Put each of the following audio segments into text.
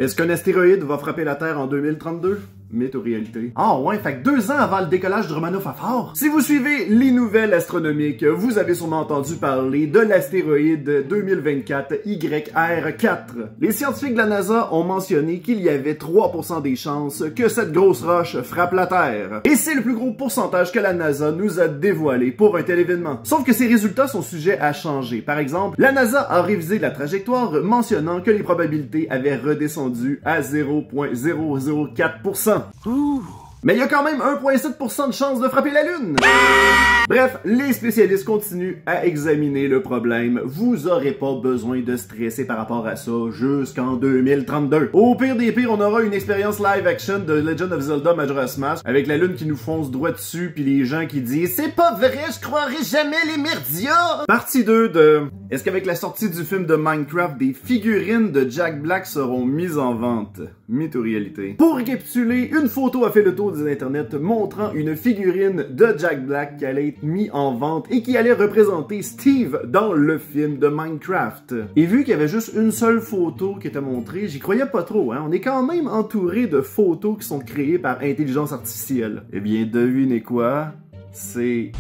Est-ce qu'un astéroïde va frapper la Terre en 2032? Mytho-réalité. Ah ouais, fait que 2 ans avant le décollage du Romanov à Fort. Si vous suivez les nouvelles astronomiques, vous avez sûrement entendu parler de l'astéroïde 2024 YR4. Les scientifiques de la NASA ont mentionné qu'il y avait 3% des chances que cette grosse roche frappe la Terre. Et c'est le plus gros pourcentage que la NASA nous a dévoilé pour un tel événement. Sauf que ces résultats sont sujets à changer. Par exemple, la NASA a révisé la trajectoire mentionnant que les probabilités avaient redescendu à 0,004%. Ouh. Mais il y a quand même 1,7% de chance de frapper la Lune! Bref, les spécialistes continuent à examiner le problème. Vous aurez pas besoin de stresser par rapport à ça jusqu'en 2032. Au pire des pires, on aura une expérience live action de Legend of Zelda Majora's Mask avec la Lune qui nous fonce droit dessus puis les gens qui disent « C'est pas vrai, je croirai jamais les merdias! » Partie 2 de « Est-ce qu'avec la sortie du film de Minecraft, des figurines de Jack Black seront mises en vente? » Mytho-réalité. Pour récapituler, une photo a fait le tour des internets montrant une figurine de Jack Black qui allait être mise en vente et qui allait représenter Steve dans le film de Minecraft. Et vu qu'il y avait juste une seule photo qui était montrée, j'y croyais pas trop, hein. On est quand même entouré de photos qui sont créées par intelligence artificielle. Eh bien, devinez quoi? C'est...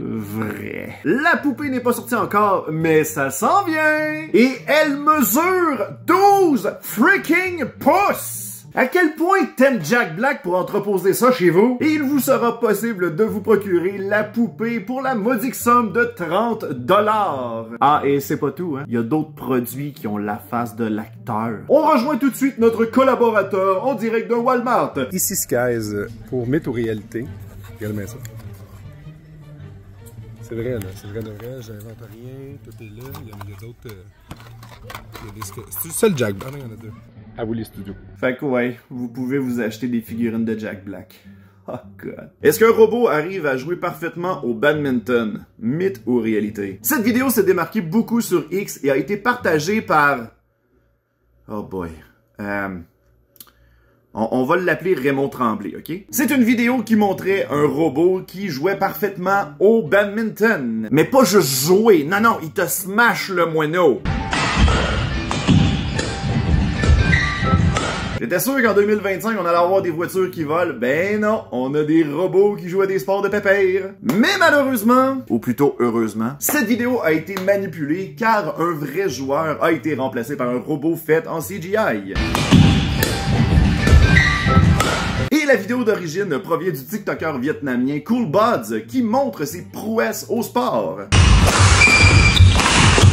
vrai. La poupée n'est pas sortie encore, mais ça s'en vient! Et elle mesure 12 freaking pouces! À quel point t'aimes Jack Black pour entreposer ça chez vous? Et il vous sera possible de vous procurer la poupée pour la modique somme de 30 $. Ah, et c'est pas tout, hein. Il y a d'autres produits qui ont la face de l'acteur. On rejoint tout de suite notre collaborateur en direct de Walmart. Ici Skies pour Mytho-réalité. Regardez-moi ça. C'est vrai, là. C'est vrai de vrai. J'invente rien. Tout est là. Il y a d'autres... il y a des... C'est le seul Jack Black. Ah non, il y en a deux. À vous les studios. Fait que ouais, vous pouvez vous acheter des figurines de Jack Black. Oh god. Est-ce qu'un robot arrive à jouer parfaitement au badminton? Mythe ou réalité? Cette vidéo s'est démarquée beaucoup sur X et a été partagée par... Oh boy. On va l'appeler Raymond Tremblay, ok? C'est une vidéo qui montrait un robot qui jouait parfaitement au badminton. Mais pas juste jouer, non, non, il te smash le moineau. J'étais sûr qu'en 2025, on allait avoir des voitures qui volent. Ben non, on a des robots qui jouent à des sports de pépère. Mais malheureusement, ou plutôt heureusement, cette vidéo a été manipulée car un vrai joueur a été remplacé par un robot fait en CGI. Et la vidéo d'origine provient du TikToker vietnamien Cool Buds qui montre ses prouesses au sport.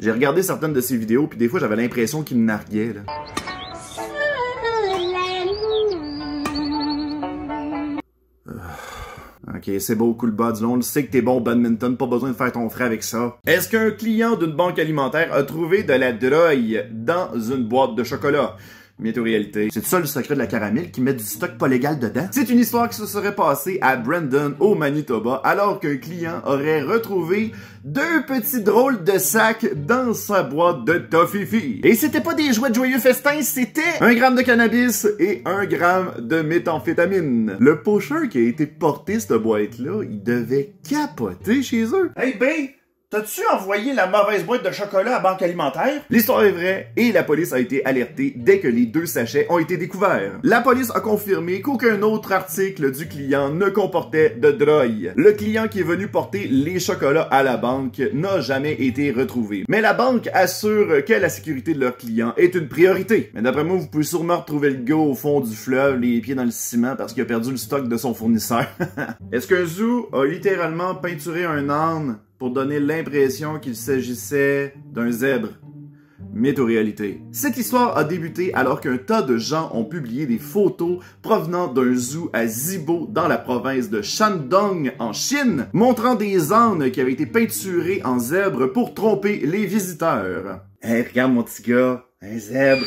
J'ai regardé certaines de ses vidéos puis des fois j'avais l'impression qu'il me narguait là. Ok, c'est beau, Cool Buds, on le sait que t'es bon au badminton, pas besoin de faire ton frais avec ça. Est-ce qu'un client d'une banque alimentaire a trouvé de la drogue dans une boîte de chocolat? Mytho-réalité. C'est ça le secret de la caramel qui met du stock pas légal dedans? C'est une histoire qui se serait passée à Brandon, au Manitoba, alors qu'un client aurait retrouvé 2 petits drôles de sacs dans sa boîte de Toffifee. Et c'était pas des jouets de joyeux festin, c'était 1 gramme de cannabis et 1 gramme de méthamphétamine. Le pocheur qui a été porté cette boîte-là, il devait capoter chez eux. Hey ben! T'as-tu envoyé la mauvaise boîte de chocolat à Banque Alimentaire? L'histoire est vraie et la police a été alertée dès que les 2 sachets ont été découverts. La police a confirmé qu'aucun autre article du client ne comportait de drogue. Le client qui est venu porter les chocolats à la banque n'a jamais été retrouvé. Mais la banque assure que la sécurité de leurs clients est une priorité. Mais d'après moi, vous pouvez sûrement retrouver le gars au fond du fleuve, les pieds dans le ciment parce qu'il a perdu le stock de son fournisseur. Est-ce qu'un zoo a littéralement peinturé un âne pour donner l'impression qu'il s'agissait d'un zèbre? Mytho-réalité. Cette histoire a débuté alors qu'un tas de gens ont publié des photos provenant d'un zoo à Zibo dans la province de Shandong en Chine, montrant des ânes qui avaient été peinturés en zèbre pour tromper les visiteurs. Hey, regarde mon petit gars, un zèbre.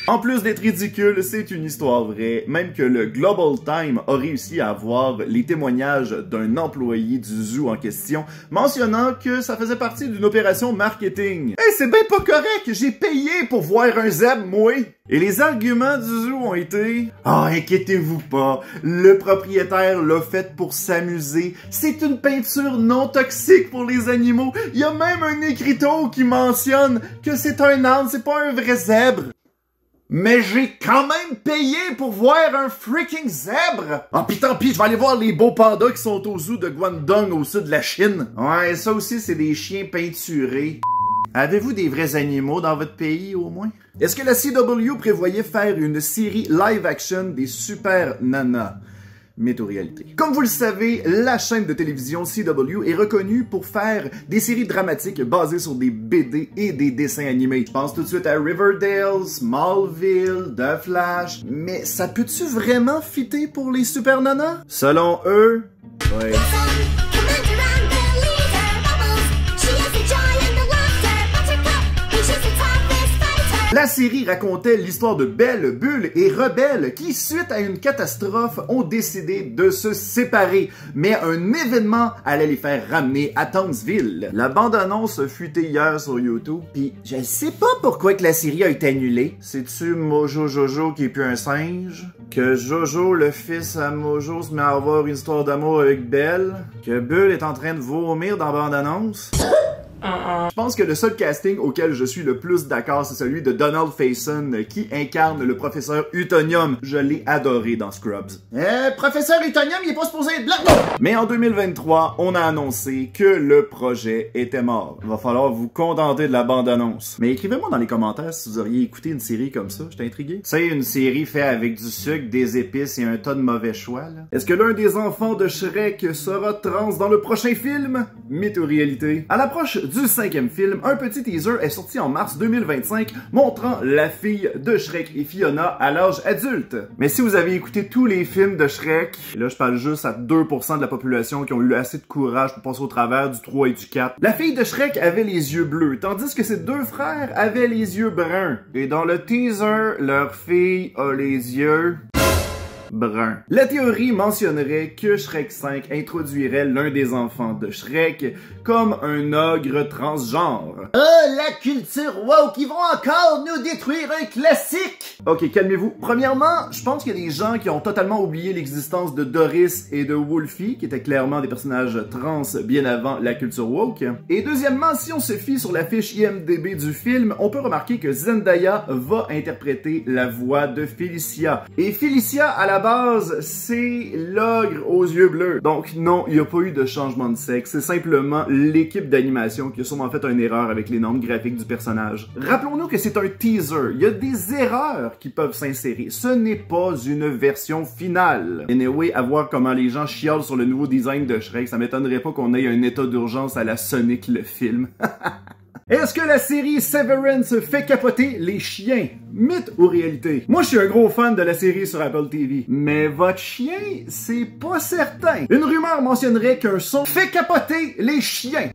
En plus d'être ridicule, c'est une histoire vraie, même que le Global Time a réussi à avoir les témoignages d'un employé du zoo en question, mentionnant que ça faisait partie d'une opération marketing. Hey, c'est bien pas correct, j'ai payé pour voir un zèbre, moi! Et les arguments du zoo ont été « Ah, inquiétez-vous pas, le propriétaire l'a fait pour s'amuser. C'est une peinture non toxique pour les animaux. Il y a même un écriteau qui mentionne que c'est un âne, c'est pas un vrai zèbre. » Mais j'ai quand même payé pour voir un freaking zèbre! Ah pis tant pis, je vais aller voir les beaux pandas qui sont au zoo de Guangdong au sud de la Chine. Ouais, ça aussi c'est des chiens peinturés. Avez-vous des vrais animaux dans votre pays, au moins? Est-ce que la CW prévoyait faire une série live-action des Super Nanas? Météo-réalité. Comme vous le savez, la chaîne de télévision CW est reconnue pour faire des séries dramatiques basées sur des BD et des dessins animés. Je pense tout de suite à Riverdale, Smallville, The Flash, mais ça peut-tu vraiment fitter pour les Super Nanas? Selon eux, ouais. La série racontait l'histoire de Belle, Bulle et Rebelle qui, suite à une catastrophe, ont décidé de se séparer. Mais un événement allait les faire ramener à Townsville. La bande-annonce fuité hier sur YouTube, pis je sais pas pourquoi que la série a été annulée. C'est-tu Mojo Jojo qui est plus un singe? Que Jojo, le fils à Mojo, se met à avoir une histoire d'amour avec Belle? Que Bulle est en train de vomir dans la bande-annonce? Je pense que le seul casting auquel je suis le plus d'accord, c'est celui de Donald Faison qui incarne le professeur Utonium. Je l'ai adoré dans Scrubs. Professeur Utonium, il est pas supposé être blanc! Mais en 2023, on a annoncé que le projet était mort. Il va falloir vous contenter de la bande-annonce. Mais écrivez-moi dans les commentaires si vous auriez écouté une série comme ça, j'étais intrigué. C'est une série faite avec du sucre, des épices et un tas de mauvais choix, là. Est-ce que l'un des enfants de Shrek sera trans dans le prochain film? Mytho-réalité. À l'approche du 5e film, un petit teaser est sorti en mars 2025 montrant la fille de Shrek et Fiona à l'âge adulte. Mais si vous avez écouté tous les films de Shrek, là je parle juste à 2% de la population qui ont eu assez de courage pour passer au travers du 3 et du 4. La fille de Shrek avait les yeux bleus, tandis que ses deux frères avaient les yeux bruns. Et dans le teaser, leur fille a les yeux... brun. La théorie mentionnerait que Shrek 5 introduirait l'un des enfants de Shrek comme un ogre transgenre. La culture woke, ils vont encore nous détruire un classique! Ok, calmez-vous. Premièrement, je pense qu'il y a des gens qui ont totalement oublié l'existence de Doris et de Wolfie, qui étaient clairement des personnages trans bien avant la culture woke. Et deuxièmement, si on se fie sur la fiche IMDb du film, on peut remarquer que Zendaya va interpréter la voix de Felicia. Et Felicia, à la base, c'est l'ogre aux yeux bleus. Donc non, il n'y a pas eu de changement de sexe, c'est simplement l'équipe d'animation qui a sûrement fait une erreur avec les normes graphiques du personnage. Rappelons-nous que c'est un teaser, il y a des erreurs qui peuvent s'insérer, ce n'est pas une version finale. Anyway, à voir comment les gens chiolent sur le nouveau design de Shrek, ça m'étonnerait pas qu'on ait un état d'urgence à la Sonic le film. Est-ce que la série Severance fait capoter les chiens? Mythe ou réalité? Moi, je suis un gros fan de la série sur Apple TV. Mais votre chien, c'est pas certain. Une rumeur mentionnerait qu'un son fait capoter les chiens.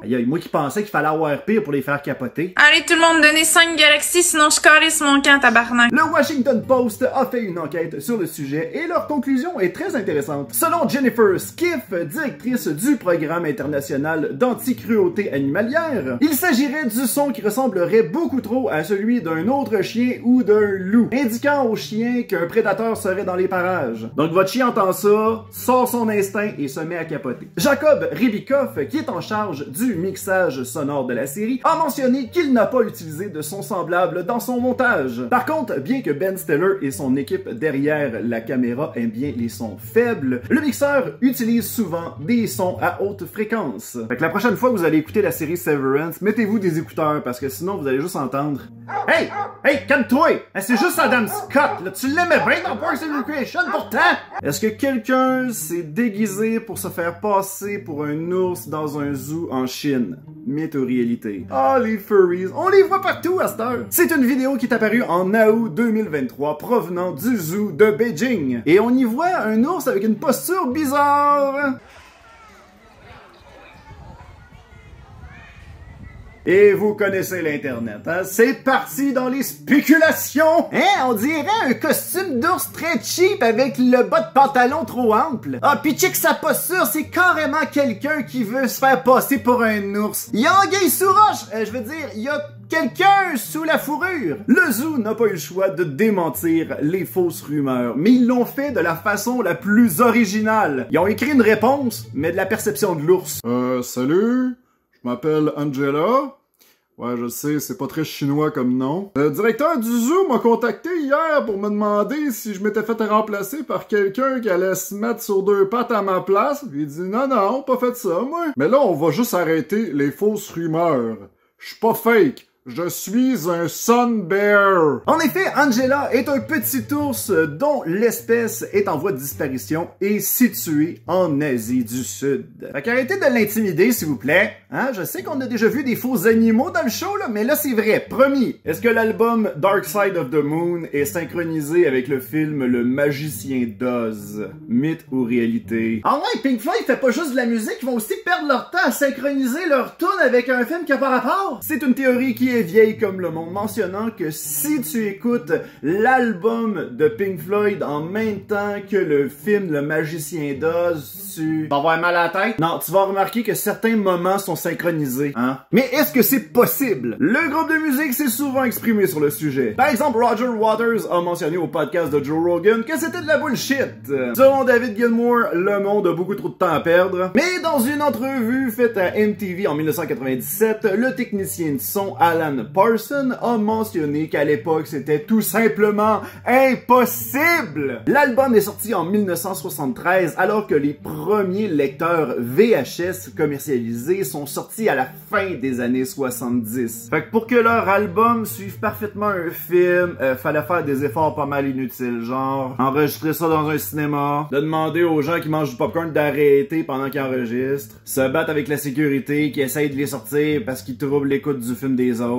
Aïe, moi qui pensais qu'il fallait avoir pire pour les faire capoter. Allez tout le monde, donnez 5 galaxies, sinon je calisse mon camp, tabarnak. Le Washington Post a fait une enquête sur le sujet et leur conclusion est très intéressante. Selon Jennifer Skiff, directrice du programme international d'anti-cruauté animalière, il s'agirait du son qui ressemblerait beaucoup trop à celui d'un autre chien ou d'un loup, indiquant au chien qu'un prédateur serait dans les parages. Donc votre chien entend ça, sort son instinct et se met à capoter. Jacob Ribikoff, qui est en charge du mixage sonore de la série, a mentionné qu'il n'a pas utilisé de son semblable dans son montage. Par contre, bien que Ben Stiller et son équipe derrière la caméra aiment bien les sons faibles, le mixeur utilise souvent des sons à haute fréquence. Fait que la prochaine fois que vous allez écouter la série Severance, mettez-vous des écouteurs parce que sinon vous allez juste entendre « Hey! Hey, calme-toi! C'est juste Adam Scott! Là, tu l'aimais bien dans Parks and Recreation pourtant! » Est-ce que quelqu'un s'est déguisé pour se faire passer pour un ours dans un zoo en Chine? Mythe ou réalité? Ah, les furries, on les voit partout à cette heure! C'est une vidéo qui est apparue en août 2023 provenant du zoo de Beijing. Et on y voit un ours avec une posture bizarre. Et vous connaissez l'Internet, hein? C'est parti dans les spéculations! Hein? On dirait un costume d'ours très cheap avec le bas de pantalon trop ample. Ah, pis check sa posture, c'est carrément quelqu'un qui veut se faire passer pour un ours. Il y a anguille sous roche! Je veux dire, il y a quelqu'un sous la fourrure. Le zoo n'a pas eu le choix de démentir les fausses rumeurs, mais ils l'ont fait de la façon la plus originale. Ils ont écrit une réponse, mais de la perception de l'ours. Salut, je m'appelle Angela. Ouais, je sais, c'est pas très chinois comme nom. Le directeur du zoo m'a contacté hier pour me demander si je m'étais fait remplacer par quelqu'un qui allait se mettre sur deux pattes à ma place. Il dit non, pas fait ça, moi. Mais là, on va juste arrêter les fausses rumeurs. Je suis pas fake. Je suis un sun bear. En effet, Angela est un petit ours dont l'espèce est en voie de disparition et située en Asie du Sud. Fait qu'arrêtez de l'intimider, s'il vous plaît. Hein? Je sais qu'on a déjà vu des faux animaux dans le show, là, mais là, c'est vrai. Promis. Est-ce que l'album Dark Side of the Moon est synchronisé avec le film Le Magicien d'Oz? Mythe ou réalité? Ah ouais, Pink Floyd fait pas juste de la musique, ils vont aussi perdre leur temps à synchroniser leur tune avec un film qui a pas rapport. C'est une théorie qui est vieille comme le monde, mentionnant que si tu écoutes l'album de Pink Floyd en même temps que le film Le Magicien d'Oz, tu vas avoir mal à la tête. Non, tu vas remarquer que certains moments sont synchronisés, hein. Mais est-ce que c'est possible? Le groupe de musique s'est souvent exprimé sur le sujet. Par exemple, Roger Waters a mentionné au podcast de Joe Rogan que c'était de la bullshit. Selon David Gilmour, le monde a beaucoup trop de temps à perdre. Mais dans une entrevue faite à MTV en 1997, le technicien de son Alan Parsons a mentionné qu'à l'époque, c'était tout simplement impossible! L'album est sorti en 1973, alors que les premiers lecteurs VHS commercialisés sont sortis à la fin des années 70. Fait que pour que leur album suive parfaitement un film, fallait faire des efforts pas mal inutiles, genre enregistrer ça dans un cinéma, de demander aux gens qui mangent du popcorn d'arrêter pendant qu'ils enregistrent, se battre avec la sécurité qui essaye de les sortir parce qu'ils troublent l'écoute du film des autres.